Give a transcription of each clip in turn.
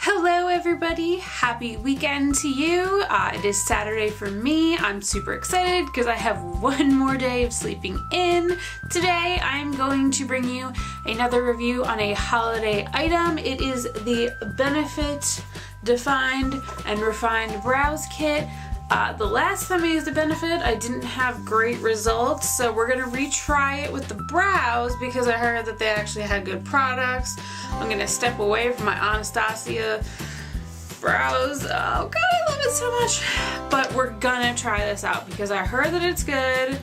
Hello everybody, happy weekend to you. It is Saturday for me. I'm super excited because I have one more day of sleeping in. Today I'm going to bring you another review on a holiday item. It is the Benefit Defined and Refined Brows Kit. The last time I used the Benefit, I didn't have great results, so we're gonna retry it with the brows because I heard that they actually had good products. I'm gonna step away from my Anastasia brows. Oh god, I love it so much. But we're gonna try this out because I heard that it's good.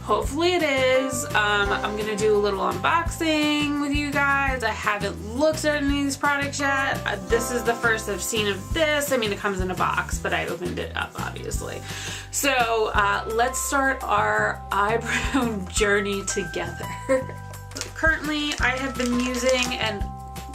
Hopefully it is. I'm gonna do a little unboxing with you guys. I haven't looked at any of these products yet. This is the first I've seen of this. I mean, it comes in a box, but I opened it up, obviously. So let's start our eyebrow journey together. Currently, I have been using and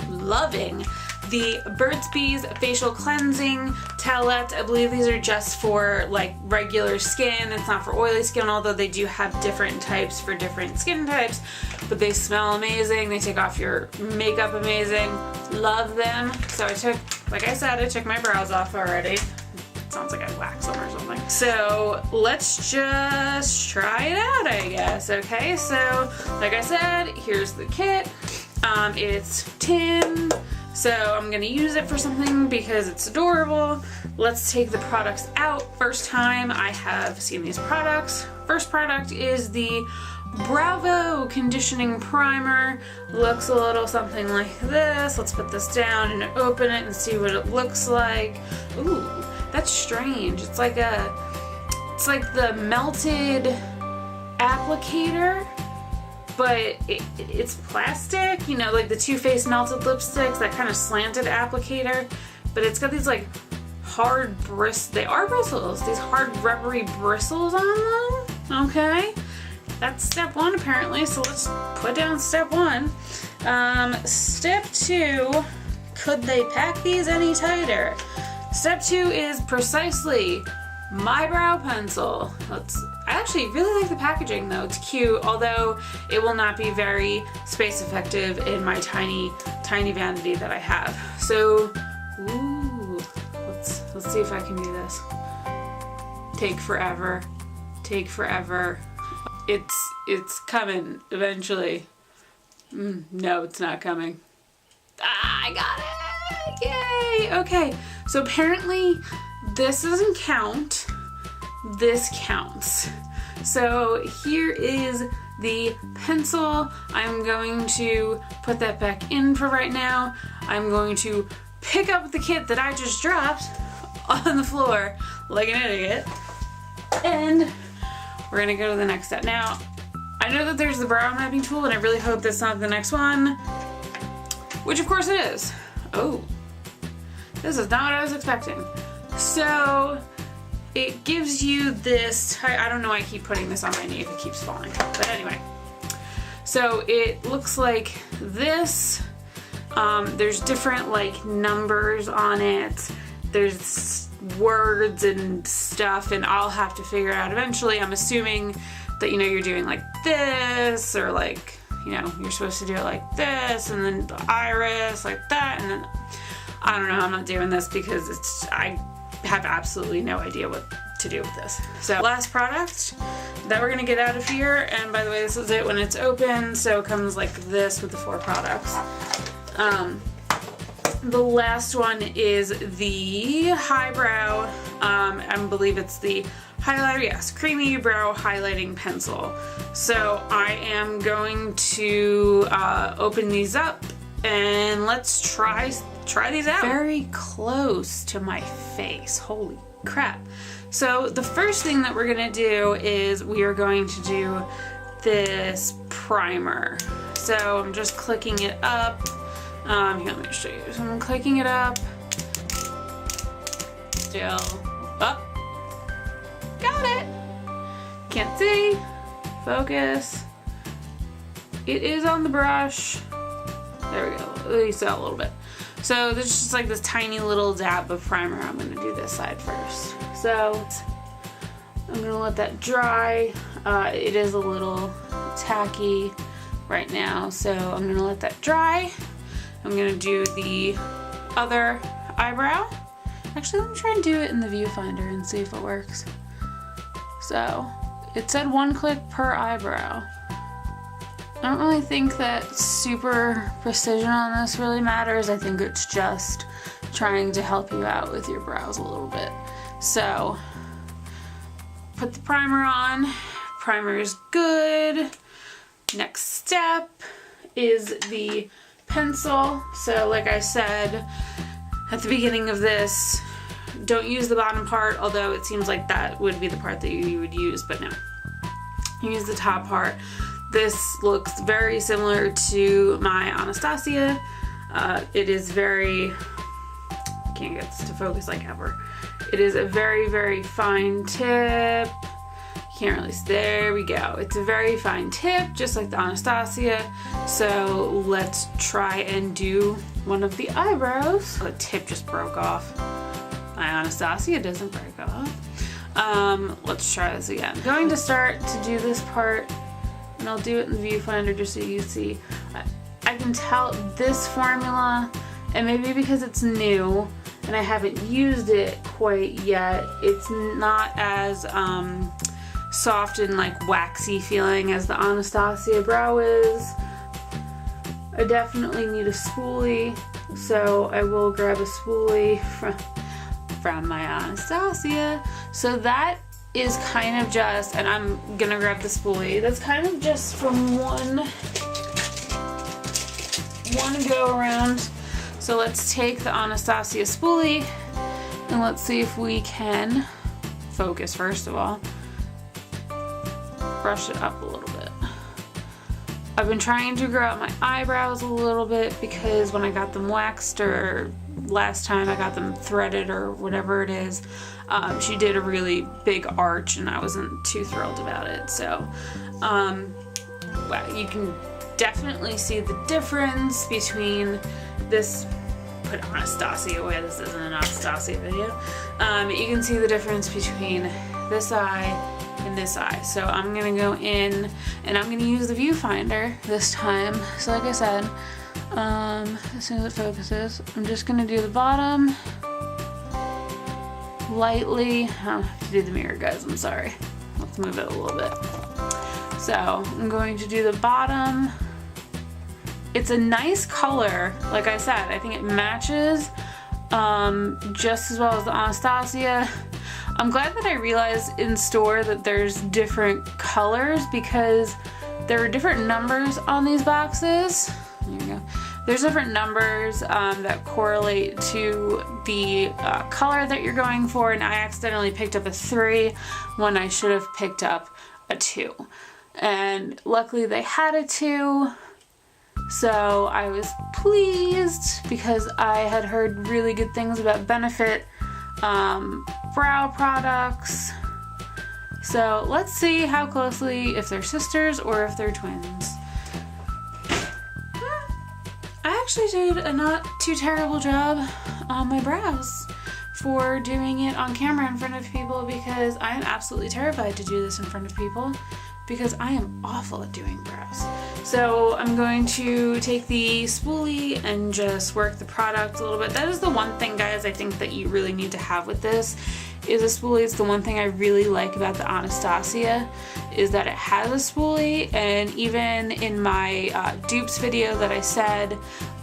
loving the Burt's Bees Facial Cleansing Towelettes. I believe these are just for like regular skin. It's not for oily skin, although they do have different types for different skin types. But they smell amazing. They take off your makeup amazing. Love them. So I took, like I said, I took my brows off already. Sounds like I waxed them or something. So let's just try it out, I guess. Okay, so like I said, here's the kit. It's tin. So I'm gonna use it for something because it's adorable. Let's take the products out. First time I have seen these products. First product is the Bravo Conditioning Primer. Looks a little something like this. Let's put this down and open it and see what it looks like. Ooh, that's strange. It's like the melted applicator, but it's plastic, you know, like the Too Faced melted lipsticks, that kind of slanted applicator, but it's got these like hard bristles. They are bristles, these hard rubbery bristles on them. Okay, that's step one apparently, so let's put down step one. Step two, could they pack these any tighter? Step two is precisely my brow pencil. I actually really like the packaging though. It's cute, although it will not be very space effective in my tiny vanity that I have. So, ooh, let's see if I can do this. Take forever. Take forever. It's coming eventually. No, it's not coming. Ah, I got it! Yay! Okay, so apparently this doesn't count. This counts. So here is the pencil. I'm going to put that back in for right now. I'm going to pick up the kit that I just dropped on the floor like an idiot, and we're gonna go to the next step. Now, I know that there's the brow mapping tool, and I really hope that's not the next one, which of course it is. Oh, this is not what I was expecting. So it gives you this, I don't know why I keep putting this on my knee if it keeps falling, but anyway. So it looks like this. There's different like numbers on it. There's words and stuff, and I'll have to figure it out eventually. I'm assuming that, you know, you're doing like this, or like, you know, you're supposed to do it like this, and then the iris like that, and then, I don't know, I'm not doing this because I have absolutely no idea what to do with this. So last product that we're gonna get out of here, and by the way, this is it when it's open, so it comes like this with the 4 products. The last one is the highbrow, I believe it's the highlighter, yes, creamy brow highlighting pencil. So I am going to open these up and let's try these out. Very close to my face, holy crap. So the first thing that we're gonna do is we are going to do this primer. So I'm just clicking it up. Here, let me show you. So I'm clicking it up. Still up. Got it. Can't see. Focus. It is on the brush. There we go. At least out a little bit. So there's just like this tiny little dab of primer. I'm gonna do this side first. So I'm gonna let that dry. It is a little tacky right now, so I'm gonna let that dry. I'm gonna do the other eyebrow. Actually, let me try and do it in the viewfinder and see if it works. So, it said 1 click per eyebrow. I don't really think that super precision on this really matters. I think it's just trying to help you out with your brows a little bit. So, put the primer on. Primer is good. Next step is the pencil. So like I said at the beginning of this, don't use the bottom part, although it seems like that would be the part that you would use, but no. Use the top part. This looks very similar to my Anastasia. It is very, can't get this to focus like ever. It is a very, very fine tip. Can't really see, there we go. It's a very fine tip, just like the Anastasia. So let's try and do one of the eyebrows. The tip just broke off. My Anastasia doesn't break off. Let's try this again. I'm going to start to do this part, and I'll do it in the viewfinder just so you can see. I can tell this formula, and maybe because it's new and I haven't used it quite yet, it's not as soft and like waxy feeling as the Anastasia brow is. I definitely need a spoolie, so I will grab a spoolie from my Anastasia. So that is kind of just, and I'm gonna grab the spoolie, that's kind of just from one go around. So let's take the Anastasia spoolie and let's see if we can focus first of all. Brush it up a little bit. I've been trying to grow out my eyebrows a little bit because when I got them waxed, or last time I got them threaded or whatever it is, she did a really big arch and I wasn't too thrilled about it. So well, you can definitely see the difference between this, put Anastasia away, this isn't an Anastasia video. You can see the difference between this eye and this eye. So I'm gonna go in and I'm gonna use the viewfinder this time. So like I said, as soon as it focuses, I'm just gonna do the bottom lightly. I don't have to do the mirror, guys, I'm sorry. Let's move it a little bit. So I'm going to do the bottom. It's a nice color, like I said. I think it matches just as well as the Anastasia. I'm glad that I realized in store that there's different colors because there are different numbers on these boxes. There you go. There's different numbers that correlate to the color that you're going for, and I accidentally picked up a 3 when I should have picked up a 2. And luckily they had a 2. So I was pleased because I had heard really good things about Benefit brow products. So let's see how closely, if they're sisters or if they're twins. I actually did a not too terrible job on my brows for doing it on camera in front of people, because I am absolutely terrified to do this in front of people because I am awful at doing brows. So I'm going to take the spoolie and just work the product a little bit. That is the one thing, guys, I think that you really need to have with this is a spoolie. It's the one thing I really like about the Anastasia is that it has a spoolie, and even in my dupes video that I said,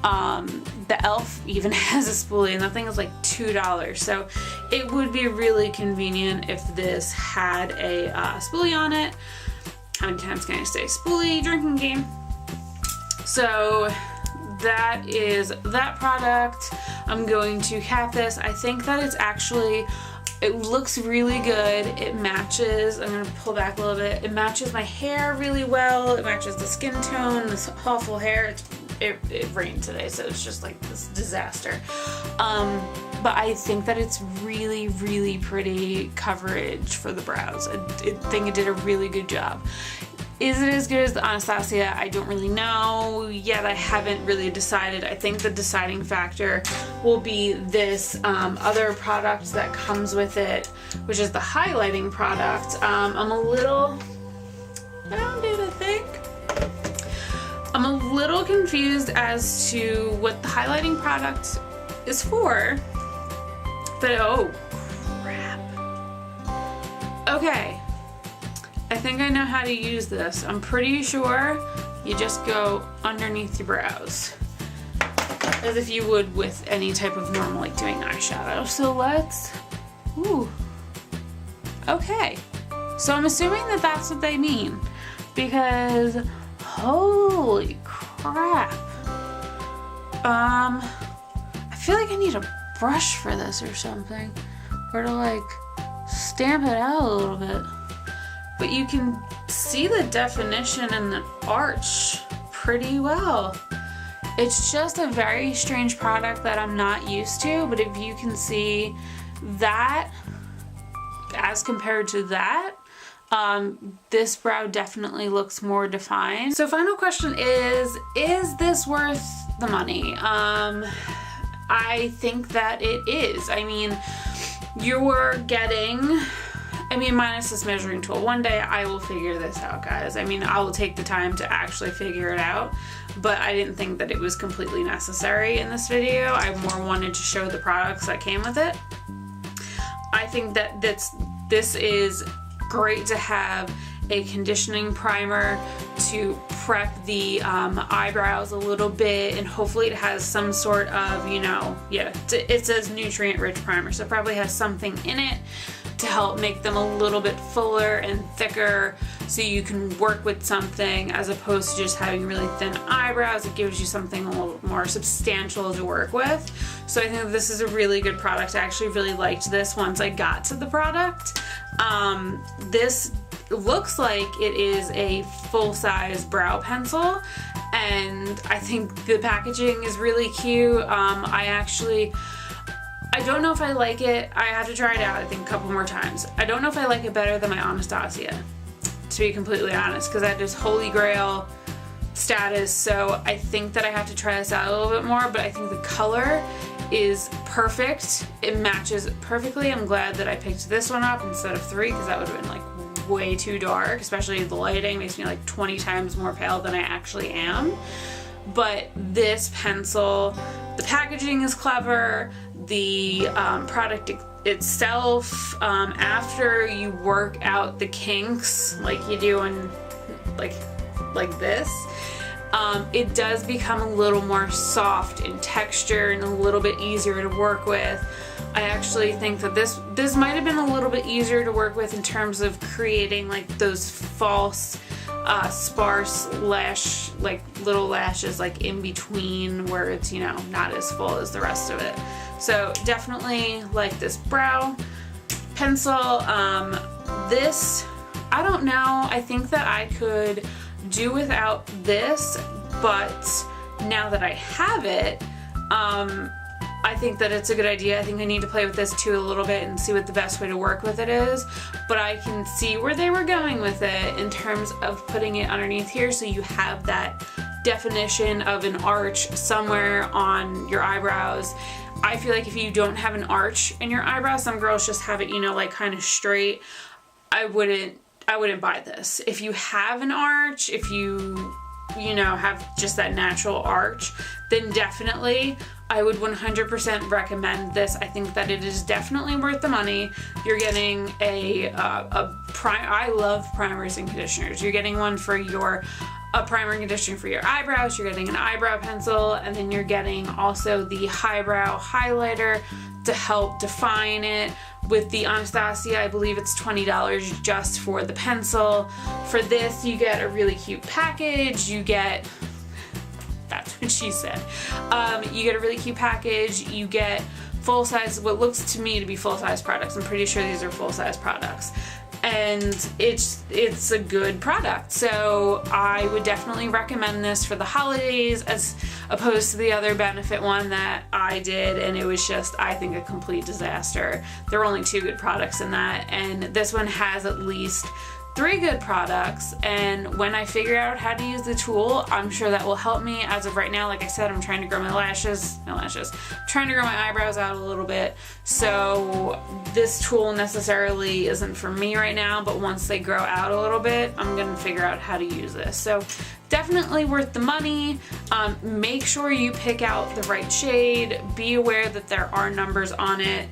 the e.l.f. even has a spoolie, and that thing is like $2. So it would be really convenient if this had a spoolie on it. How many times can I say spoolie drinking game? So that is that product. I'm going to cap this. I think that it's actually, it looks really good. It matches, I'm gonna pull back a little bit. It matches my hair really well. It matches the skin tone, this awful hair. It rained today, so it's just like this disaster. But I think that it's really, really pretty coverage for the brows. I think it did a really good job. Is it as good as the Anastasia? I don't really know yet. I haven't really decided. I think the deciding factor will be this other product that comes with it, which is the highlighting product. I'm a little, found it, I think. I'm a little confused as to what the highlighting product is for. But oh crap. Okay, I think I know how to use this. I'm pretty sure you just go underneath your brows, as if you would with any type of normal like doing eyeshadow. So let's, ooh, okay. So I'm assuming that that's what they mean, because holy crap. I feel like I need a brush for this or something, or to like stamp it out a little bit. But you can see the definition and the arch pretty well. It's just a very strange product that I'm not used to, but if you can see that as compared to that, this brow definitely looks more defined. So final question is this worth the money? I think that it is. I mean, you're getting, minus this measuring tool. One day I will figure this out, guys. I mean, I will take the time to actually figure it out, but I didn't think that it was completely necessary in this video. I more wanted to show the products that came with it. I think that this is great to have a conditioning primer to prep the eyebrows a little bit, and hopefully it has some sort of, it says nutrient rich primer, so it probably has something in it to help make them a little bit fuller and thicker, so you can work with something as opposed to just having really thin eyebrows. It gives you something a little more substantial to work with. So I think this is a really good product. I actually really liked this once I got to the product. This looks like it is a full-size brow pencil, and I think the packaging is really cute. I don't know if I like it. I have to try it out, I think, a couple more times. I don't know if I like it better than my Anastasia, to be completely honest, because that is holy grail status. So I think that I have to try this out a little bit more, but I think the color is perfect. It matches perfectly. I'm glad that I picked this one up instead of 3, because that would have been like way too dark, especially the lighting makes me like 20 times more pale than I actually am. But this pencil, the packaging is clever. The product itself, after you work out the kinks like you do in like this, it does become a little more soft in texture and a little bit easier to work with. I actually think that this might have been a little bit easier to work with in terms of creating like those false sparse lash, like little lashes like in between where it's, not as full as the rest of it. So definitely like this brow pencil. This, I don't know, I think that I could do without this, but now that I have it, I think that it's a good idea. I think I need to play with this too a little bit and see what the best way to work with it is, but I can see where they were going with it in terms of putting it underneath here so you have that definition of an arch somewhere on your eyebrows. I feel like if you don't have an arch in your eyebrows, some girls just have it, like kind of straight. I wouldn't buy this. If you have an arch, if you have just that natural arch, then definitely I would 100% recommend this. I think that it is definitely worth the money. You're getting I love primers and conditioners. You're getting one for a primer and conditioner for your eyebrows, you're getting an eyebrow pencil, and then you're getting also the highbrow highlighter to help define it. With the Anastasia, I believe it's $20 just for the pencil. For this, you get a really cute package. That's what she said. You get a really cute package. You get full-size, what looks to me to be full-size products. I'm pretty sure these are full-size products. And it's a good product. So I would definitely recommend this for the holidays as opposed to the other Benefit one that I did, and it was just, I think, a complete disaster. There were only 2 good products in that, and this one has at least 3 good products, and when I figure out how to use the tool, I'm sure that will help me. As of right now, like I said, I'm trying to grow my trying to grow my eyebrows out a little bit, so this tool necessarily isn't for me right now, but once they grow out a little bit, I'm gonna figure out how to use this. So definitely worth the money. Make sure you pick out the right shade. Be aware that there are numbers on it.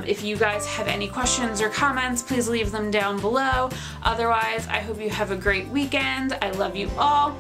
If you guys have any questions or comments, please leave them down below. Otherwise, I hope you have a great weekend. I love you all.